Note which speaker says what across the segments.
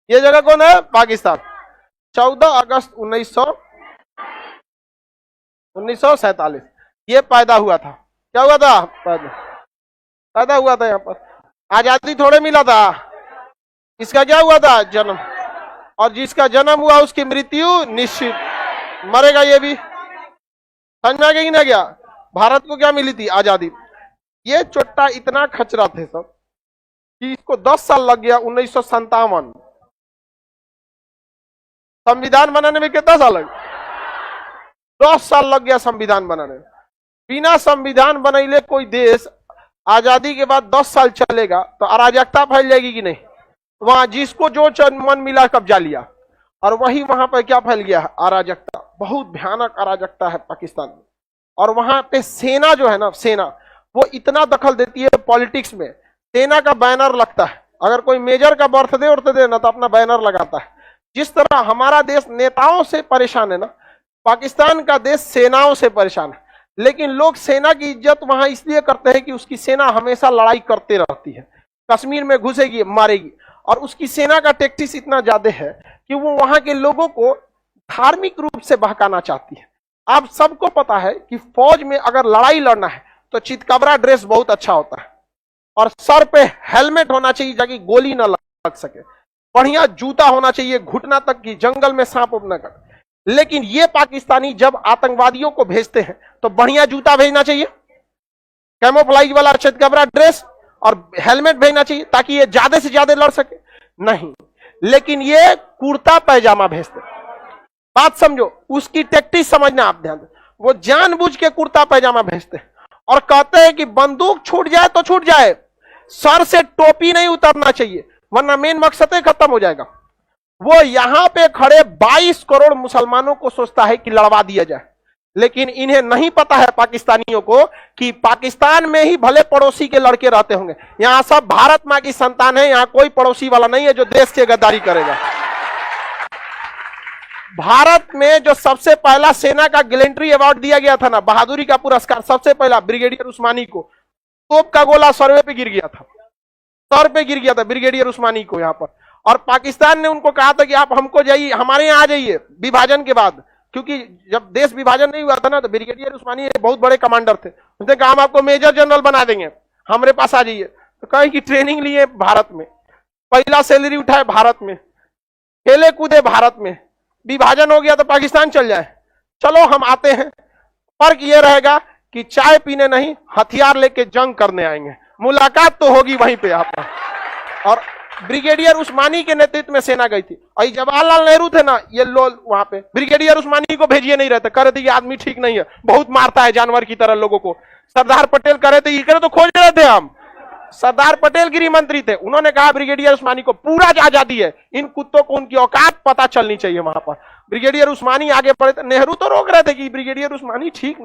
Speaker 1: ये जगह कौन है? पाकिस्तान। 14 अगस्त 1947 ये पैदा हुआ था। क्या हुआ था? पैदा हुआ था यहाँ पर। आजादी थोड़े मिला था, इसका क्या हुआ था? जन्म। और जिसका जन्म हुआ उसकी मृत्यु निश्चित, मरेगा ये भी। समझ में कि नहीं गया? भारत को क्या मिली थी? आजादी। ये चोट्टा इतना खचरा थे सब कि इसको 10 साल लग गया। 1957 संविधान बनाने में कितना साल लगा? 10 साल लग गया संविधान बनाने में। बिना संविधान बनैले कोई देश आजादी के बाद 10 साल चलेगा तो अराजकता फैल जाएगी कि नहीं? वहां जिसको जो मन मिला कब्जा लिया, और वही वहां पर क्या फैल गया? अराजकता। बहुत भयानक अराजकता है पाकिस्तान में। और वहां पे सेना जो है ना, सेना वो इतना दखल देती है पॉलिटिक्स में। सेना का बैनर लगता है, अगर कोई मेजर का बर्थडे उर्थडे ना तो अपना बैनर लगाता है। जिस तरह हमारा देश नेताओं से परेशान है ना, पाकिस्तान का देश सेनाओं से परेशान है। लेकिन लोग सेना की इज्जत वहां इसलिए करते हैं कि उसकी सेना हमेशा लड़ाई करते रहती है, कश्मीर में घुसेगी मारेगी। और उसकी सेना का टैक्टिस इतना ज्यादा है कि वो वहां के लोगों को धार्मिक रूप से बहकाना चाहती है। आप सबको पता है कि फौज में अगर लड़ाई लड़ना है तो चितकबरा ड्रेस बहुत अच्छा होता है, और सर पे हेलमेट होना चाहिए ताकि गोली ना लग सके, बढ़िया जूता होना चाहिए घुटना तक की, जंगल में सांप उप न कर। लेकिन ये पाकिस्तानी जब आतंकवादियों को भेजते हैं तो बढ़िया जूता भेजना चाहिए, कैमोफ्लाइज वाला चितकबरा ड्रेस और हेलमेट भेजना चाहिए ताकि ये ज्यादा से ज्यादा लड़ सके। नहीं, लेकिन ये कुर्ता पैजामा भेजते। बात समझो, उसकी टैक्टिस समझना आप ध्यान दे। वो जानबूझ के कुर्ता पैजामा भेजते और कहते हैं कि बंदूक छूट जाए तो छूट जाए, सर से टोपी नहीं उतरना चाहिए वरना मेन मकसद ही खत्म हो जाएगा। वो यहां पे खड़े 22 करोड़ मुसलमानों को सोचता है कि लड़वा दिया जाए, लेकिन इन्हें नहीं पता है पाकिस्तानियों को कि पाकिस्तान में ही भले पड़ोसी के लड़के रहते होंगे, यहां सब भारत मां की संतान है। यहां कोई पड़ोसी वाला नहीं है जो देश की गद्दारी करेगा। भारत में जो सबसे पहला सेना का गैलेंट्री अवार्ड दिया गया था ना, बहादुरी का पुरस्कार, सबसे पहला ब्रिगेडियर उस्मानी को। तोप का गोला सर्वे पे गिर गया था, सर पे गिर गया था ब्रिगेडियर उस्मानी को यहाँ पर। और पाकिस्तान ने उनको कहा था कि आप हमको जाइए, हमारे यहाँ आ जाइए विभाजन के बाद, क्योंकि जब देश विभाजन नहीं हुआ था ना तो ब्रिगेडियर उस्मानी बहुत बड़े कमांडर थे। उसने कहा हम आपको मेजर जनरल बना देंगे, हमारे पास आ जाइए। तो कहें कि ट्रेनिंग लिए भारत में, पहला सैलरी उठाए भारत में, खेले कूदे भारत में, विभाजन हो गया तो पाकिस्तान चल जाए। चलो हम आते हैं, फर्क ये रहेगा कि चाय पीने नहीं हथियार लेके जंग करने आएंगे, मुलाकात तो होगी वहीं पे आप। और ब्रिगेडियर उस्मानी के नेतृत्व में सेना गई थी। और जवाहरलाल नेहरू थे ना, ये लोग वहां पे ब्रिगेडियर उस्मानी को भेजिए नहीं रहते, कह रहे थे ये आदमी ठीक नहीं है, बहुत मारता है जानवर की तरह लोगों को। सरदार पटेल कह रहे थे, ये करे तो खोज रहे थे हम। सरदार पटेल गृह मंत्री थे, उन्होंने कहा ब्रिगेडियर उस्मानी को पूरा आजादी है, इन कुत्तों को उनकी औकात पता चलनी चाहिए वहां पर। ब्रिगेडियर उस्मानी आगे बढ़े थे, नेहरू तो रोक रहे थे कि ब्रिगेडियर उस्मानी ठीक,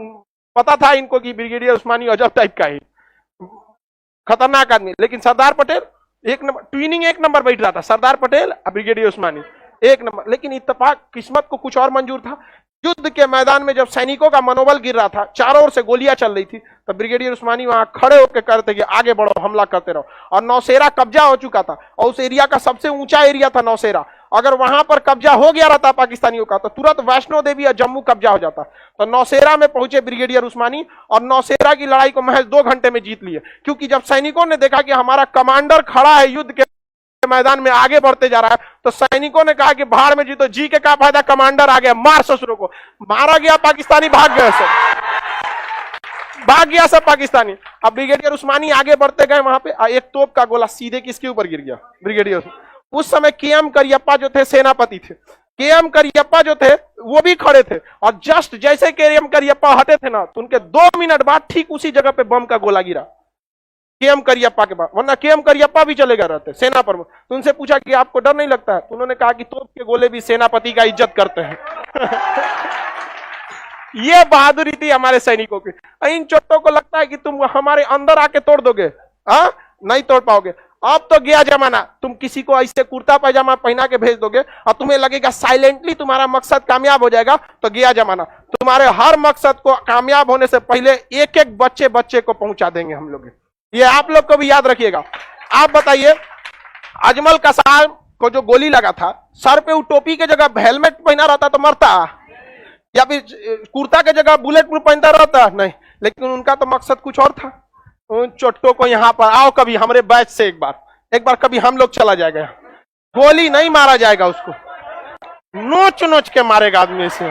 Speaker 1: पता था इनको कि ब्रिगेडियर उस्मानी अजब टाइप का ही खतरनाक आदमी। लेकिन सरदार पटेल एक नंबर, ट्विनिंग एक नंबर बैठ रहा था, सरदार पटेल और ब्रिगेडियर उस्मानी एक नंबर। लेकिन इत्तेफाक किस्मत को कुछ और मंजूर था। युद्ध के मैदान में जब सैनिकों का मनोबल गिर रहा था, चारों ओर से गोलियां चल रही थी, तो ब्रिगेडियर उस्मानी वहां खड़े होकर कहते कि आगे बढ़ो, हमला करते रहो। और नौशेरा कब्जा हो चुका था, और उस एरिया का सबसे ऊंचा एरिया था नौशेरा। अगर वहां पर कब्जा हो गया रहता पाकिस्तानियों का तो तुरंत वैष्णो देवी और जम्मू कब्जा हो जाता। तो नौशेरा में पहुंचे ब्रिगेडियर उस्मानी, और नौशेरा की लड़ाई को महज 2 घंटे में जीत लिए। क्योंकि जब सैनिकों ने देखा कि हमारा कमांडर खड़ा है युद्ध के मैदान में आगे बढ़ते जा रहा है, तो सैनिकों ने कहा कि भाड़ में जीतो, जी के क्या फायदा, कमांडर आ गया, मार ससुरों को। मारा गया, पाकिस्तानी भाग गए, सब भाग गया सब पाकिस्तानी। अब ब्रिगेडियर उस्मानी आगे बढ़ते गए, वहां पे एक तोप का गोला सीधे किसके ऊपर गिर गया, ब्रिगेडियर। उस समय के.एम. करियप्पा जो थे सेनापति थे, के.एम. करियप्पा जो थे वो भी खड़े थे। और जस्ट जैसे के.एम. करियप्पा हटे थे ना, तो उनके 2 मिनट बाद ठीक उसी जगह पे बम का गोला गिरा के.एम. करियप्पा के बाद, वरना के.एम. करियप्पा भी चले गए रहते सेना पर। तो उनसे पूछा कि आपको डर नहीं लगता है, तो उन्होंने कहा कि तोप के गोले भी सेनापति का इज्जत करते हैं। ये बहादुरी थी हमारे सैनिकों की। इन चोटों को लगता है कि तुम हमारे अंदर आके तोड़ दोगे, हाँ नहीं तोड़ पाओगे। अब तो गया जमाना, तुम किसी को ऐसे कुर्ता पैजामा पहना के भेज दोगे और तुम्हें लगेगा साइलेंटली तुम्हारा मकसद कामयाब हो जाएगा, तो गया जमाना। तुम्हारे हर मकसद को कामयाब होने से पहले एक एक बच्चे को पहुंचा देंगे हम लोग। ये आप लोग को भी याद रखिएगा। आप बताइए, अजमल कसाब को जो गोली लगा था, सर पे वो टोपी के जगह हेलमेट पहना रहता तो मरता, या फिर कुर्ता के जगह बुलेट प्रूफ पहनता रहता? नहीं, लेकिन उनका तो मकसद कुछ और था। उन चोट्टों को यहाँ पर आओ कभी हमारे बैच से एक बार कभी हम लोग चला जाएगा, गोली नहीं मारा जाएगा, उसको नोच नोच के मारेगा आदमी से।